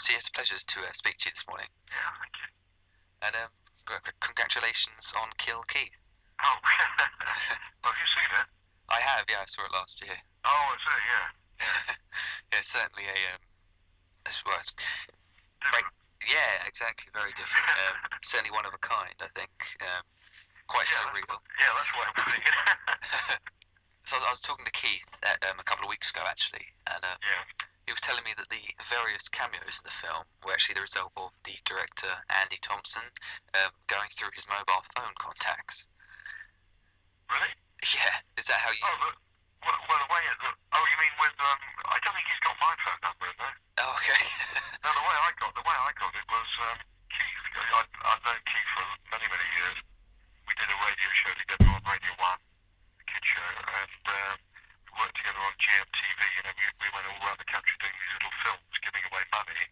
See, it's a pleasure to speak to you this morning. Yeah, thank you. And congratulations on Kill Keith. Oh, well, have you seen it? I have, yeah, I saw it last year. Oh, I see, yeah. Yeah, it's certainly well, it's Different. yeah, exactly, very different. Certainly one of a kind, I think. Quite Yeah, surreal. that's the way of putting it. So I was talking to Keith a couple of weeks ago, actually, and Yeah. he was telling me that the various cameos in the film were actually the result of the director Andy Thompson going through his mobile phone contacts. Really? Yeah, is that how you? Oh, well, the way you mean with, I don't think he's got my phone number in there. Oh, okay. No, the way I got it was, Keith. I've known Keith for many, many years. We did a radio show together on Radio 1, the kid show, and, we worked together on GMTV. We went all around the country doing these little films, giving away money.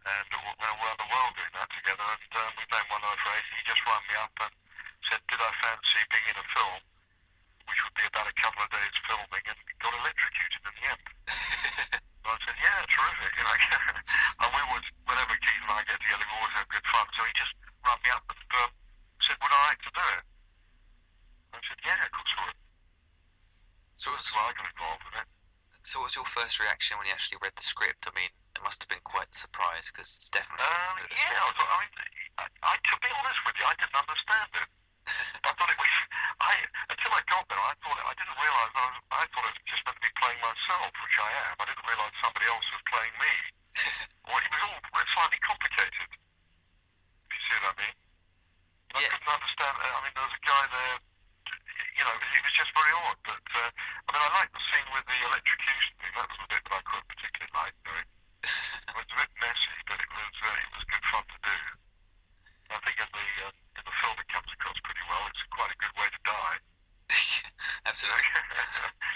And went around the world doing that together, and we've known one another for ages. He just rang me up and said, did I fancy being in a film, which would be about a couple of days filming, and got electrocuted in the end. So I said, yeah, terrific. And we always, whenever Keith and I get together, we always have good fun. So he just rang me up and said, would I like to do it? I said, yeah, of course I would. So, that's why I got involved with it. So what was your first reaction when you actually read the script? I mean, it must have been quite a surprise because it's definitely yeah, to be honest with you, I didn't understand it. I thought it was, until I got there, I didn't realise, I thought it was just meant to be playing myself, which I am. I didn't realise somebody else was playing me. Well, it was all slightly complicated, if you see what I mean. I couldn't understand, there was a guy there, he was just very odd, but, I liked the scene with the electrocution thing. That was the bit that I couldn't particularly like doing. It was a bit messy, but it was good fun to do. I think in the film it comes across pretty well. It's quite a good way to die. Absolutely.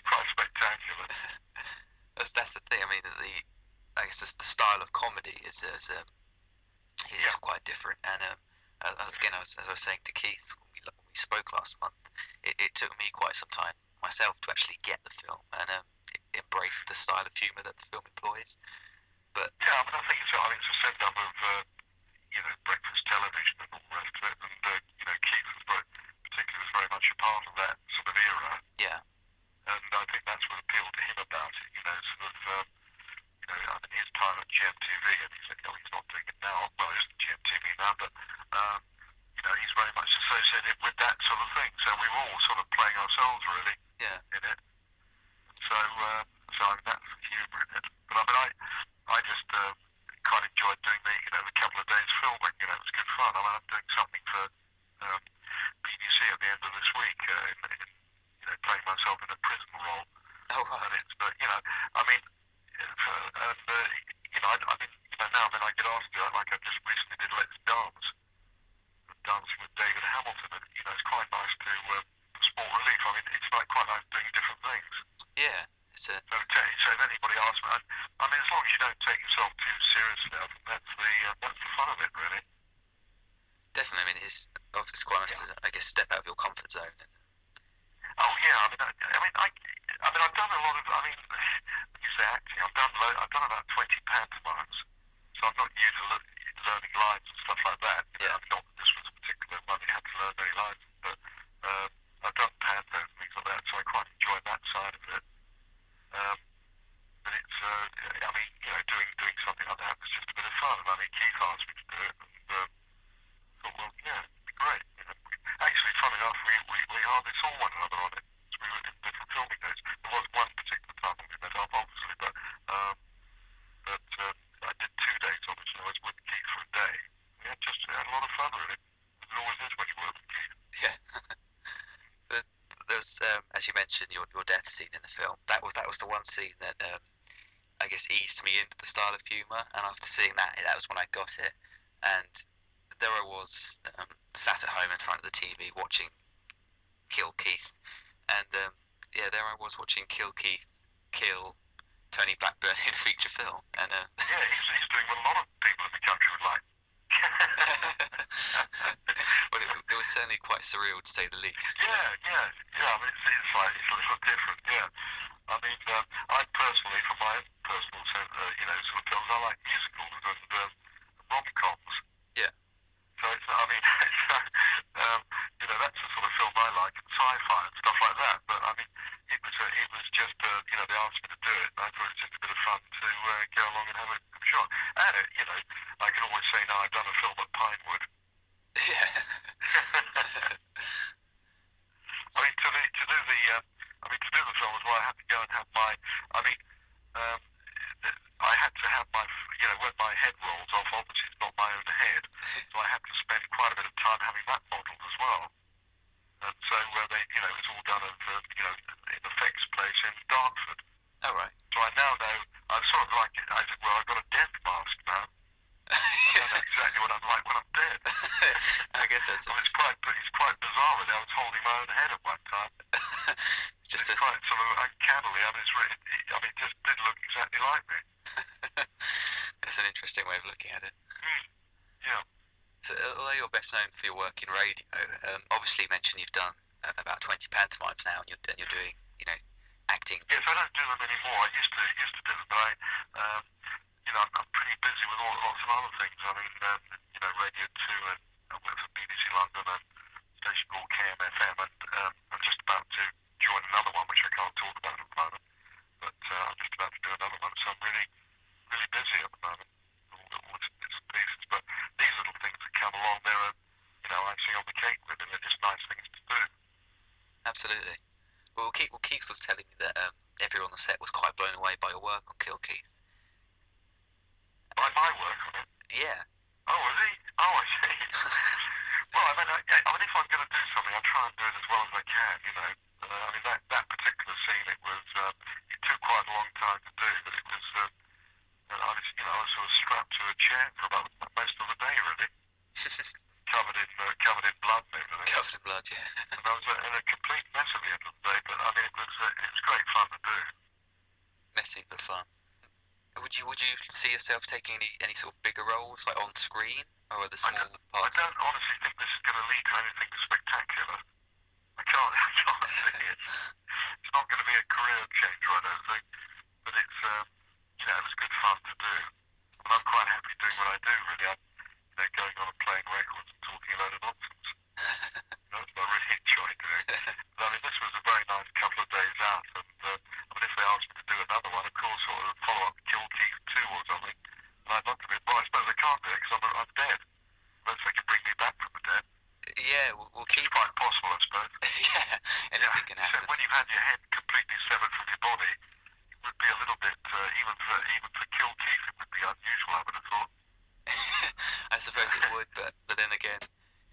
Quite spectacular. That's the thing. I mean, I guess the style of comedy is quite different. And again, as I was saying to Keith when we spoke last month, it took me quite some time myself to actually get the film and embrace the style of humour that the film employs. But yeah, I think it's a send up of breakfast television and all the rest of it, and Keith was very much a part of that sort of era. Yeah. And I think that's what appealed to him about it. His time at GMTV, and he said, he's not doing it now. Well, it isn't GMTV now, but he's very much associated with that sort of thing. So we were all sort of playing ourselves, really. Yeah. In it. So that's the humour in it. But I just quite enjoyed doing the couple of days filming. It was good fun. I'm doing something for BBC at the end of this week, playing myself in a prison role. Oh, wow. And it's, now I get asked to do it, like I just recently did Let's Dance, dancing with David Hamilton, and it's quite nice to sport relief. It's like quite nice doing different things. Yeah, it's a. So if anybody asks me, as long as you don't take yourself too seriously, I think that's the fun of it, really. Definitely, it's quite nice to, I guess, step out of your comfort zone. Oh yeah, I've done a lot of. When you say acting, I've done about 20 pantomimes, so I'm not used to learning lines and stuff like that. Yeah. Not that this was a particular one you had to learn any lines, but I've done pantos and things like that, so I quite enjoy that side of it. But it's, doing something like that was just a bit of fun. Keith asked me to do it, and thought, well, yeah, it'd be great. Actually, fun enough, we hardly saw one another on it. So we were in different filming days. There was one particular time when we met up, obviously, but I did 2 days of it, so I was with Keith for a day. We had a lot of fun, really. It always is when you work with Keith. Yeah. But there's, as you mentioned, your death scene in the film. That was the one scene that I guess eased me into the style of humour. And after seeing that was when I got it. And there I was, sat at home in front of the TV watching Kill Keith, and there I was watching Kill Keith kill Tony Blackburn in a feature film, and yeah, he's doing what a lot of people in the country would like. Well, it was certainly quite surreal to say the least. Yeah. It's a little different. Yeah, I personally, for my own personal, sort of films, I like musicals and you know, I can always say now I've done a film at Pinewood. Yeah. I mean, to do the film as well, I had to go and have my, I mean, um, I had to have my, you know, when my head rolls off, obviously it's not my own head, so I had to spend quite a bit of time having that modelled as well. And so they, you know, it's all done at, you know, in effects place in Dartford. All right. So I now know, I'm sort of like, I said, well, I've got a death mask now. I know exactly what I'm like when I'm dead. I guess that's Well, it's quite bizarre really. I was holding my own head at one time. just It's quite sort of uncannily. I mean, it just did look exactly like me. It's an interesting way of looking at it. Yeah. So, although you're best known for your work in radio, obviously you mentioned you've done about 20 pantomimes now, and you're doing, you know, acting. Yes, I don't do them anymore. I used to do them, but you know, I'm pretty busy with lots of other things. I mean, you know, Radio 2 and I work for BBC London and a station called KMFM, and I'm just about to join another one, which I can't talk about at the moment. But I'm just about to do another one, so I'm really, really busy at the moment. All bits and pieces, but these little things that come along, they're, you know, icing on the cake. Really, they're just nice things to do. Absolutely. Well, Keith was telling me that everyone on the set was quite blown away by your work on Kill Keith. By my work on it. Yeah. Oh, is he? Oh, I see. Well, I mean, if I'm going to do something, I try and do it as well as I can, you know. I mean, that particular scene, it took quite a long time to do, but it was, I was sort of strapped to a chair for about most of the day, really. covered in blood and everything. Covered in blood, yeah. And I was in a complete mess at the end of the day, but I mean, it was great fun to do. Messy but fun. Would you see yourself taking any sort of bigger roles, like on screen, or are the small parts? I don't honestly think this is going to lead to anything spectacular. I can't see it. It's not going to be a career changer, I don't think. But it's, you know, it was good fun to do. And I'm quite happy doing what I do, really. I'm, you know, going on and playing records and talking a load of nonsense. That's what I really enjoy doing. But, I mean, this was a very nice couple of days out, and I mean, if they asked me to do another one, of course, sort of follow up Kill Keith 2 or something, and I'd love to be. Well, I suppose I can't do it because I'm dead. Unless they can bring me back from the dead. Yeah, we'll keep. It's quite possible, I suppose. Yeah, anything can happen. So when you've had your head completely severed from your body, it would be a little bit, even for Kill Keith, it would be unusual, I would have thought. I suppose it would, but then again,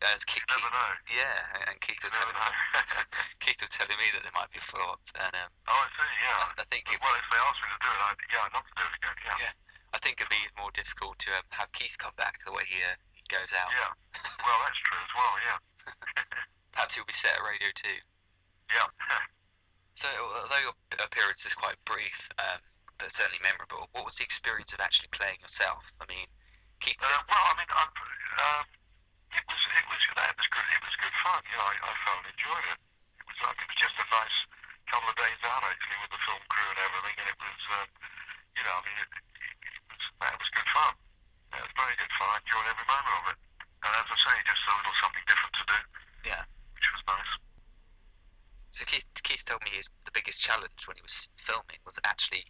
as Keith, you never know. Yeah, and Keith was telling me that there might be a follow up, and oh, I see. Yeah. I think well, if they asked me to do it, I'd love to do it again. Yeah. Yeah. I think it'd be more difficult to have Keith come back the way he goes out. Yeah. Well, that's true as well. Yeah. Perhaps he'll be set at Radio 2. Yeah. So, although your appearance is quite brief, but certainly memorable, what was the experience of actually playing yourself? I mean, Keith. Well, I mean, it was good. It was good fun. You know, I thoroughly enjoyed it. It was just a nice couple of days out actually with the film crew and everything, and it was, you know, I mean, it was good fun. It was very good fun. I enjoyed every moment of it. And as I say, just a little something different to do. Yeah. Which was nice. So Keith told me the biggest challenge when he was filming was actually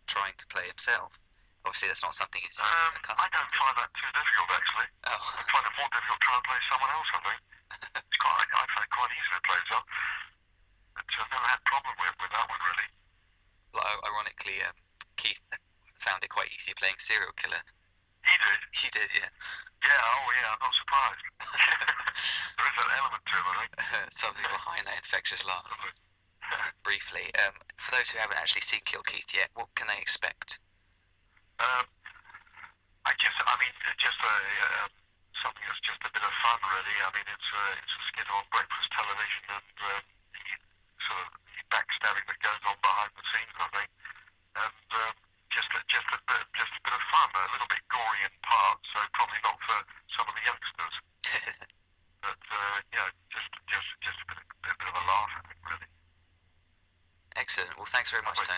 trying to play himself. Obviously, that's not something he's I don't find that too difficult, actually. Oh. I find it more difficult trying to play someone else, I think. I find it quite easy to play himself. But I've never had a problem with that one, really. Well, ironically, Keith found it quite easy playing serial killer. He did? He did, yeah. Yeah, oh yeah, I'm not surprised. There is that element to him, I think. Something behind that infectious laugh. Briefly, for those who haven't actually seen Kill Keith yet, what can they expect? Just something that's just a bit of fun, really. I mean, it's a skit on breakfast television and the backstabbing that goes on behind the scenes, I think. And just a bit of fun, a little bit gory in parts, so probably not for some of the youngsters. But you know, just a bit of a laugh, I think, really. Excellent. Well, thanks very much, Tony.